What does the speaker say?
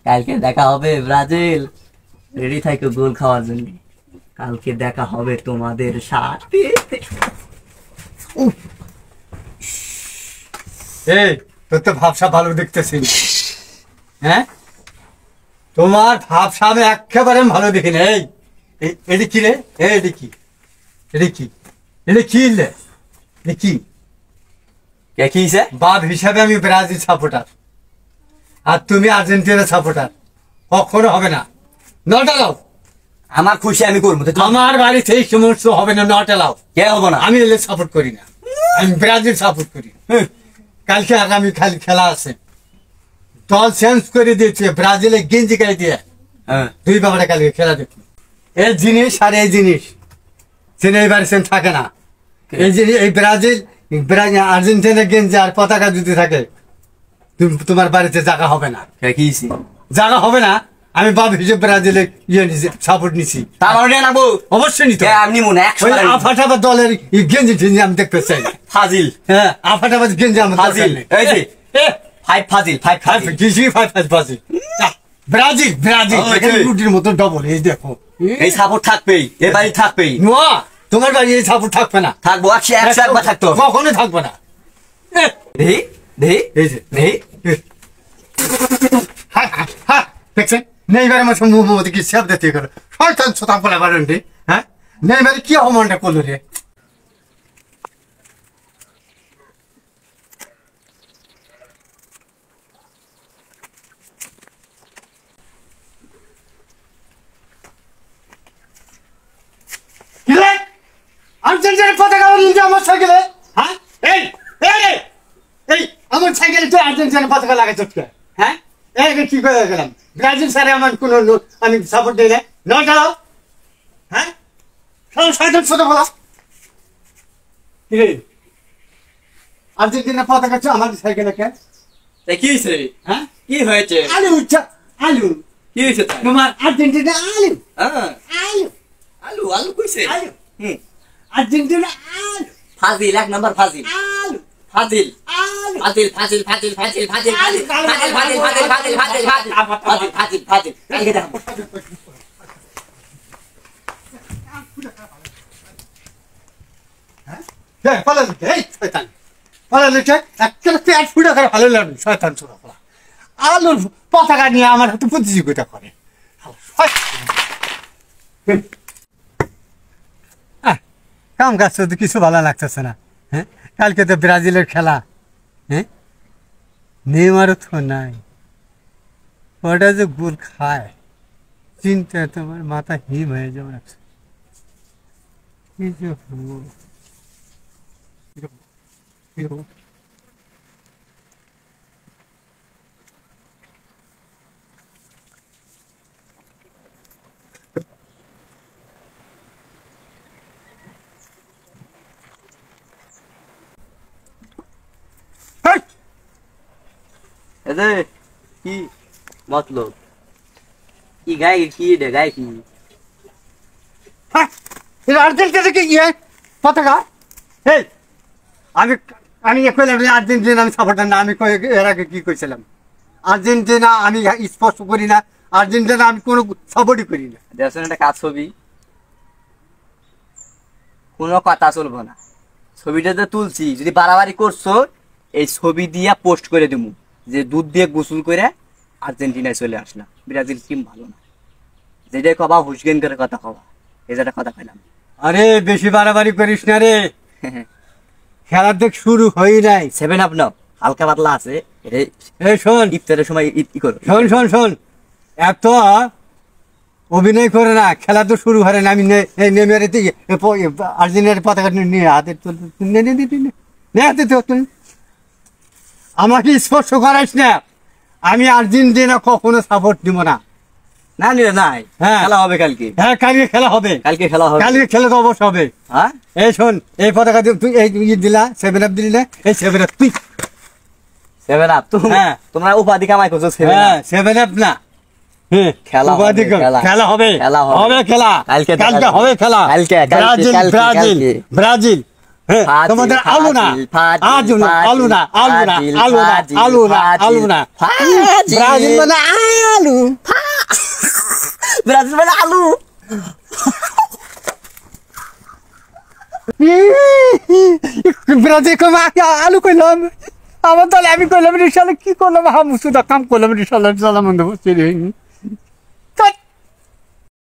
কালকে দেখা হবে ব্রাজিল, রেডি থাকো গোল খাওয়ার জন্য। কালকে দেখা হবে তোমাদের সাথে। এই তোর তো ভাবসা ভালো দেখতেছি। হ্যাঁ, তোমার ভাবসা আমি একেবারে ভালো দেখি না। এটি কি রে? এটি কি? এটি কি? এটা কি রে? কি কি বাপ হিসাবে আমি ব্রাজিল সাপোর্টার, আর তুমি আর্জেন্টিনা সাপোর্টার। কখনো হবে না। Not allow. আমার খুশি আমি করবো, আমার বাড়িতে এই সমস্ত হবে না। Not allow. কে হবো না? আমি এলে সাপোর্ট করি না, আমি ব্রাজিল সাপোর্ট করি। কালকে আগামী খেলা আছে, দল চেঞ্জ করে দিয়েছে, ব্রাজিলে গেঞ্জি গায়ে দিয়ে। দুই বাবারা কালকে খেলা দেখি। এই জিনিস আর এই জিনিস এইবার থাকে না। এই জিনিস এই ব্রাজিল আর্জেন্টিনা গেঞ্জি আর পতাকা যদি থাকে, তোমার বাড়িতে জায়গা হবে না। জায়গা হবে না। আমি বাপ হিসেবে ব্রাজিলে সাপোর্ট নিছি। অবশ্যই নিতে আফাটাবার দলের গেঞ্জি টেঞ্জি আমি দেখতে চাই। ফাজিল। হ্যাঁ, আফাটাবার গেঞ্জি আমার ফাজিল। ব্রাজিল ব্রাজিল রুটির মতো ডবল। এই দেখো, এই সাপোর্ট থাকবেই, এই বাড়ি থাকবেই। তোমার বাড়ি এই সাপোর্ট থাকবে না। থাকবো, একবার থাকতো, কখনো থাকবে না। দেখছেন নেইবারে আমার মধ্যে কি সেব দিতে গেল। শয়তান ছোটা বলে পারেন রে। হ্যাঁ, নেইবারে কি অপমানটা করলো রে। আর্জেন্টিনার পতাকা আমার সাইকেলে। হ্যাঁ, এই এই আমার সাইকেলে তুই আর্জেন্টিনার পতাকা লাগাইছ। হ্যাঁ, কি করে গেলাম? ব্রাজিল স্যারে আমার কোন আমি সাপোর্ট দিই না। Not allow. হ্যাঁ, ছোট বলা আর্জেন্টিনার পতাকা আমার সাইকেলে কেন? কি হয়েছে? হ্যাঁ, কি হয়েছে? আলু আলু কি হয়েছে তোমার? আর্জেন্টিনা আলু আলু আলু আলু কইছে আলু। আর্জেন্টিনা আলু। ফাজিল, এক নম্বর ফাজিল। আলু ফাজিল আলু ফাজিল ফাজিল ফাজিল ফাজিল ফাজিল ফাজিল ফাজিল ফাজিল ফাজিল ফাজিল ফাজিল ফাজিল ফাজিল ফাজিল। কালকে দেখো। হ্যাঁ, পালালে এই শয়তান পালালে একটা পেট ফুটা করে ভালো লাগবে। শয়তান ছোট ফলা আলুর পতাকা নিয়ে আমার হাতে প্রতিযোগিতা করে। কাম কাজ তো কিছু ভালো লাগতেছে না। হ্যাঁ, কালকে তো ব্রাজিলের খেলা। হ্যাঁ, নেইমারও তো নাই। ওটা যে গোল খায়, চিন্তা তোমার মাথা হিম হয়ে যাবে। কি মতলব? কি গায়ে কি গায়ে কি আর্জেন্টিনা কি পতাকা? এই আমি আর্জেন্টিনা আমি সাপোর্টার না। আমি এর আগে কি কইছিলাম? আর্জেন্টিনা আমি স্পষ্ট করি না। আর্জেন্টিনা আমি কোনো সাপোর্টই করি না। দেখছেন একটা কাজ, ছবি কোনো কথা চলবো না। ছবিটা যে তুলছি, যদি বাড়াবাড়ি করছো এই ছবি দিয়া পোস্ট করে দেবো যে দুধ দিয়ে গোসল করে আর্জেন্টিনায় চলে আসলাম, ব্রাজিল টিম ভালো না। যেটাই কবা হুসগেন করে কথা কবা, এই যেটা কথা পেলাম। আরে বেশি বাড়াবাড়ি করিস না রে। খেলার দেখ শুরু হই নাই। 7 আপ নাও, হালকা পাতলা আছে। এই শোন, ইফতারের সময় ই করো। শোন শোন শোন, এত অভিনয় করে না। খেলা তো শুরু হয় না। আমি নেমের আর্জেন্টিনার পতাকা নিয়ে হাতে তুল। আমাকে স্পর্শ করাইস না। আমি আর্জেন্টিনা কখনো সাপোর্ট দিব না। না নিলে নাই। হ্যাঁ, খেলা হবে কালকে। হ্যাঁ, কালকে খেলা হবে। কালকে খেলা হবে। কালকে খেলা তো অবশ্য হবে। হ্যাঁ, এই শোন, এই পতাকা তুই এই দিলা 7 আপ দিলি না? এই 7 আপ তুই 7 আপ তুমি। হ্যাঁ, তোমরা উপাধি কামাই করছো 7 আপ। 7 আপ না। হ্যাঁ, খেলা হবে। খেলা হবে। খেলা হবে। খেলা কালকে হবে। খেলা কালকে ব্রাজিল ব্রাজিল হ্যাঁ, ফাজিল, তোমাদের আলু না, ফাজিল, আলু না, আলু না, আলু না, ফাজিল, আলু না, ফাজিল, আলু না, আলু না। ফাজিল। ব্রাজিল মানে আলু। ব্রাজিল মানে আলু। ব্রাজিল কমে আলু কইলাম, আমার তাহলে আমি কইলাম রিসালে কি করলাম, হামুসুদা কাম করলাম রিসালে সালাম বসে